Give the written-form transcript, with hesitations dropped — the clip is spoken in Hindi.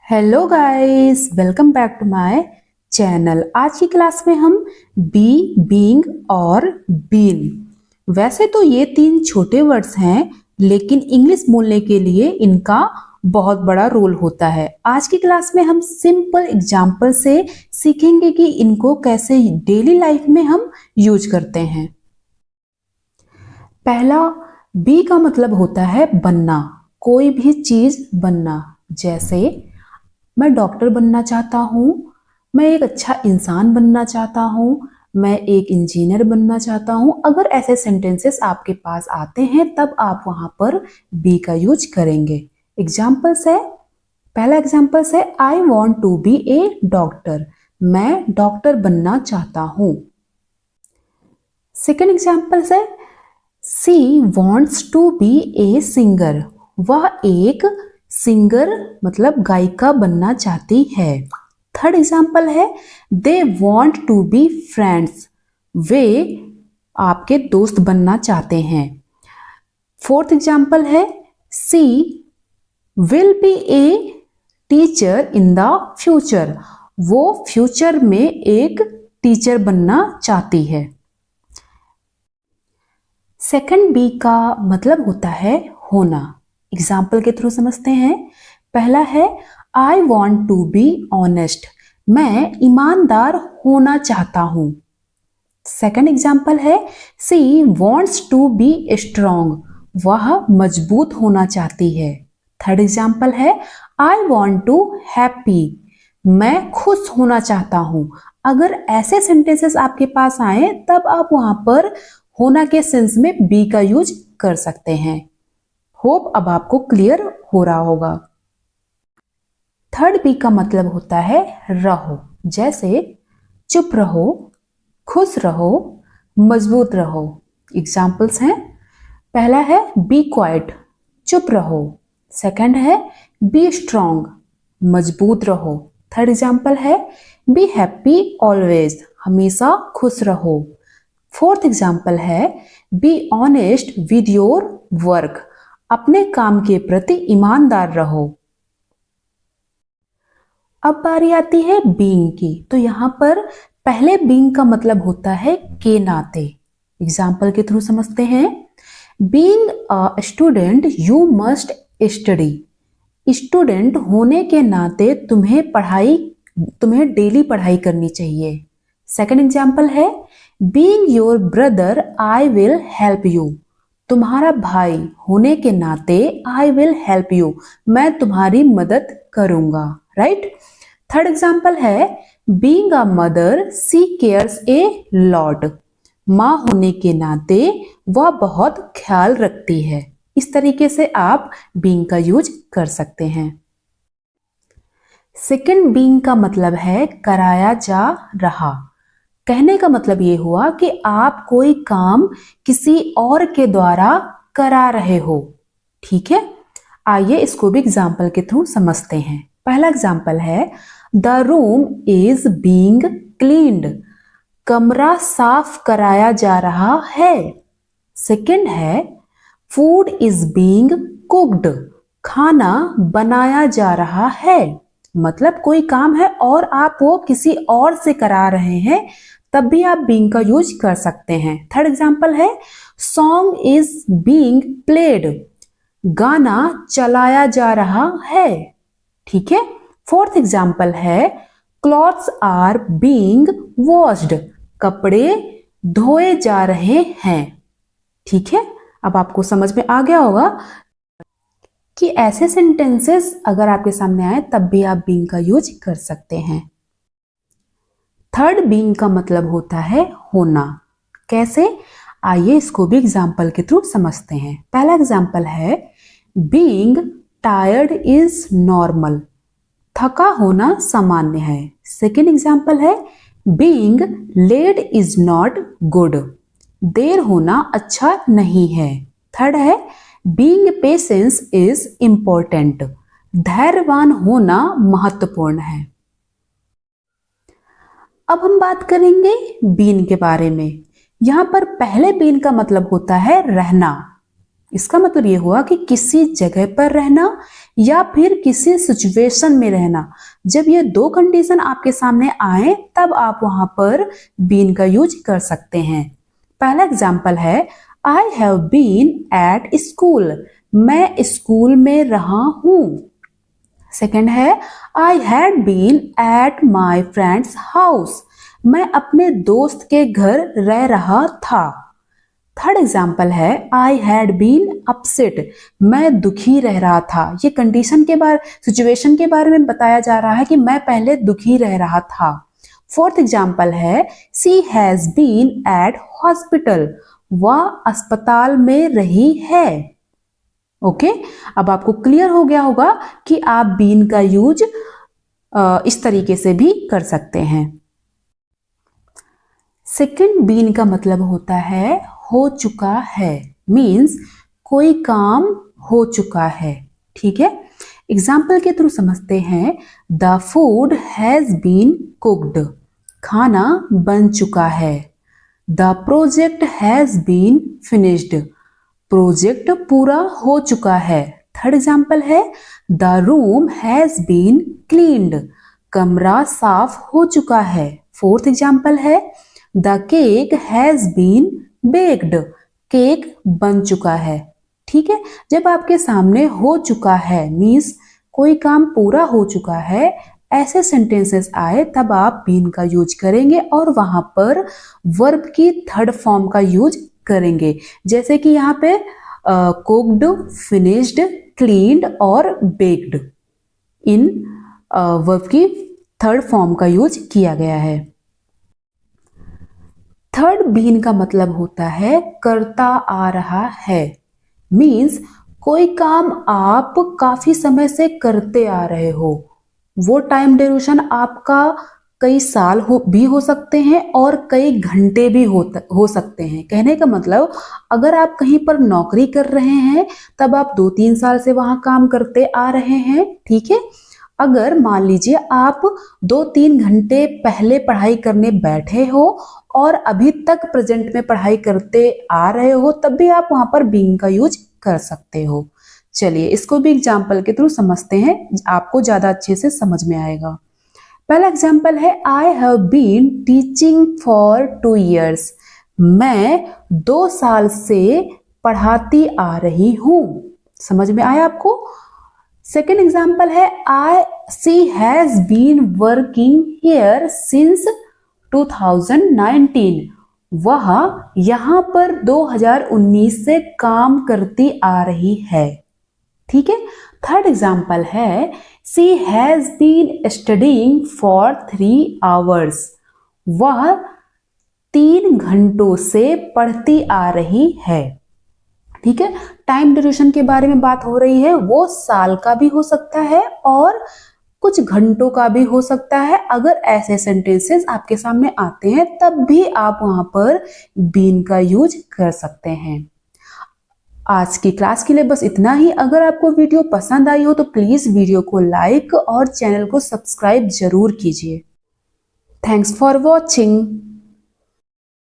Hello guys, welcome back to my channel. आज की क्लास में हम बी, बीइंग और बीन। वैसे तो ये तीन छोटे वर्ड्स हैं, लेकिन इंग्लिश बोलने के लिए इनका बहुत बड़ा रोल होता है। आज की क्लास में हम सिंपल एग्जाम्पल से सीखेंगे कि इनको कैसे डेली लाइफ में हम यूज करते हैं। पहला, बी का मतलब होता है बनना, कोई भी चीज बनना। जैसे मैं डॉक्टर बनना चाहता हूँ, मैं एक अच्छा इंसान बनना चाहता हूँ, मैं एक इंजीनियर बनना चाहता हूँ। अगर ऐसे सेंटेंसेस आपके पास आते हैं तब आप वहां पर बी का यूज करेंगे। एग्जाम्पल्स है, पहला एग्जाम्पल्स है I want to be a doctor, मैं डॉक्टर बनना चाहता हूँ। सेकेंड एग्जाम्पल्स है she wants to be a singer, वह एक सिंगर मतलब गायिका बनना चाहती है। थर्ड एग्जाम्पल है they want to be friends, वे आपके दोस्त बनना चाहते हैं। फोर्थ एग्जाम्पल है she will be a teacher in the future, वो फ्यूचर में एक टीचर बनना चाहती है। सेकंड बी का मतलब होता है होना। एग्जाम्पल के थ्रू समझते हैं। पहला है I want to be honest, मैं ईमानदार होना चाहता हूं। सेकंड एग्जाम्पल है she wants to be strong, वह मजबूत होना चाहती है। थर्ड एग्जाम्पल है आई वॉन्ट टू हैप्पी, मैं खुश होना चाहता हूं। अगर ऐसे सेंटेंसेस आपके पास आए तब आप वहां पर होना के सेंस में बी का यूज कर सकते हैं। होप अब आपको क्लियर हो रहा होगा। थर्ड बी का मतलब होता है रहो। जैसे चुप रहो, खुश रहो, मजबूत रहो। एग्जाम्पल्स हैं, पहला है बी क्वाइट, चुप रहो। सेकंड है बी स्ट्रॉन्ग, मजबूत रहो। थर्ड एग्जाम्पल है बी हैप्पी ऑलवेज, हमेशा खुश रहो। फोर्थ एग्जाम्पल है be honest with your work, अपने काम के प्रति ईमानदार रहो। अब बारी आती है बीइंग की। तो यहां पर पहले बीइंग का मतलब होता है के नाते। एग्जाम्पल के थ्रू समझते हैं। Being a student you must study, student होने के नाते तुम्हें डेली पढ़ाई करनी चाहिए। सेकंड एग्जाम्पल है being your brother I will help you, तुम्हारा भाई होने के नाते आई विल हेल्प यू, मैं तुम्हारी मदद करूंगा। राइट। थर्ड एग्जाम्पल है being a mother she cares a lot, माँ होने के नाते वह बहुत ख्याल रखती है। इस तरीके से आप बीइंग का यूज कर सकते हैं। सेकंड बीइंग का मतलब है कराया जा रहा। कहने का मतलब ये हुआ कि आप कोई काम किसी और के द्वारा करा रहे हो। ठीक है, आइए इसको भी एग्जाम्पल के थ्रू समझते हैं। पहला एग्जाम्पल है the room is being cleaned, कमरा साफ कराया जा रहा है। सेकंड है फूड इज बीइंग कुक्ड, खाना बनाया जा रहा है। मतलब कोई काम है और आप वो किसी और से करा रहे हैं, तब भी आप बीइंग का यूज कर सकते हैं। थर्ड एग्जाम्पल है सॉन्ग इज बीइंग प्लेड, गाना चलाया जा रहा है। ठीक है। फोर्थ एग्जाम्पल है क्लॉथ्स आर बीइंग वॉश्ड, कपड़े धोए जा रहे हैं। ठीक है, अब आपको समझ में आ गया होगा कि ऐसे सेंटेंसेस अगर आपके सामने आए तब भी आप बीइंग का यूज कर सकते हैं। थर्ड बीइंग का मतलब होता है होना। कैसे, आइए इसको भी एग्जाम्पल के थ्रू समझते हैं। पहला एग्जाम्पल है बीइंग टायर्ड इज नॉर्मल, थका होना सामान्य है। सेकेंड एग्जाम्पल है being late is not good, देर होना अच्छा नहीं है। थर्ड है बीइंग पेशेंस इज इंपॉर्टेंट, धैर्यवान होना महत्वपूर्ण है। अब हम बात करेंगे बीन के बारे में। यहां पर पहले बीन का मतलब होता है रहना। इसका मतलब ये हुआ कि किसी जगह पर रहना या फिर किसी सिचुएशन में रहना। जब ये दो कंडीशन आपके सामने आए तब आप वहां पर बीन का यूज कर सकते हैं। पहला एग्जाम्पल है I have been at school, मैं स्कूल में रहा हूं। सेकेंड है I had been at my friend's house, मैं अपने दोस्त के घर रह रहा था। थर्ड एग्जाम्पल है आई हैड बीन अपसेट, मैं दुखी रह रहा था। ये कंडीशन के बारे सिचुएशन के बारे में बताया जा रहा है कि मैं पहले दुखी रह रहा था। फोर्थ एग्जाम्पल है सी हैज बीन एट हॉस्पिटल, वह अस्पताल में रही है। ओके, अब आपको क्लियर हो गया होगा कि आप बीन का यूज इस तरीके से भी कर सकते हैं। सेकंड बीन का मतलब होता है हो चुका है, मीन्स कोई काम हो चुका है। ठीक है, एग्जाम्पल के थ्रू समझते हैं। The food has been cooked, खाना बन चुका है। The project has been finished, project पूरा हो चुका है। थर्ड एग्जाम्पल है the room has been cleaned, कमरा साफ हो चुका है। फोर्थ एग्जाम्पल है the cake has been baked, cake बन चुका है। ठीक है, जब आपके सामने हो चुका है मीन्स कोई काम पूरा हो चुका है, ऐसे सेंटेंसेस आए तब आप बीन का यूज करेंगे और वहां पर वर्ब की थर्ड फॉर्म का यूज करेंगे। जैसे कि यहाँ पे कुक्ड, फिनिश्ड, क्लीन्ड और बेक्ड, इन वर्ब की थर्ड फॉर्म का यूज किया गया है। थर्ड बीन का मतलब होता है करता आ रहा है, मीन्स कोई काम आप काफी समय से करते आ रहे हो। वो टाइम ड्यूरेशन आपका कई साल भी हो सकते हैं और कई घंटे भी हो सकते हैं। कहने का मतलब अगर आप कहीं पर नौकरी कर रहे हैं तब आप 2-3 साल से वहां काम करते आ रहे हैं। ठीक है, अगर मान लीजिए आप 2-3 घंटे पहले पढ़ाई करने बैठे हो और अभी तक प्रेजेंट में पढ़ाई करते आ रहे हो तब भी आप वहां पर बीन का यूज कर सकते हो। चलिए इसको भी एग्जाम्पल के थ्रू समझते हैं, आपको ज्यादा अच्छे से समझ में आएगा। पहला एग्जाम्पल है I have been teaching for 2 years, मैं 2 साल से पढ़ाती आ रही हूं। समझ में आया आपको? सेकेंड एग्जाम्पल है she has been working here since 2019, वह यहां पर 2019 से काम करती आ रही है। ठीक है, थर्ड एग्जाम्पल है she has been studying for 3 hours, वह 3 घंटों से पढ़ती आ रही है। ठीक है, टाइम ड्यूरेशन के बारे में बात हो रही है, वो साल का भी हो सकता है और कुछ घंटों का भी हो सकता है। अगर ऐसे सेंटेंसेस आपके सामने आते हैं तब भी आप वहां पर बीन का यूज कर सकते हैं। आज की क्लास के लिए बस इतना ही। अगर आपको वीडियो पसंद आई हो तो प्लीज वीडियो को लाइक और चैनल को सब्सक्राइब जरूर कीजिए। Thanks for watching.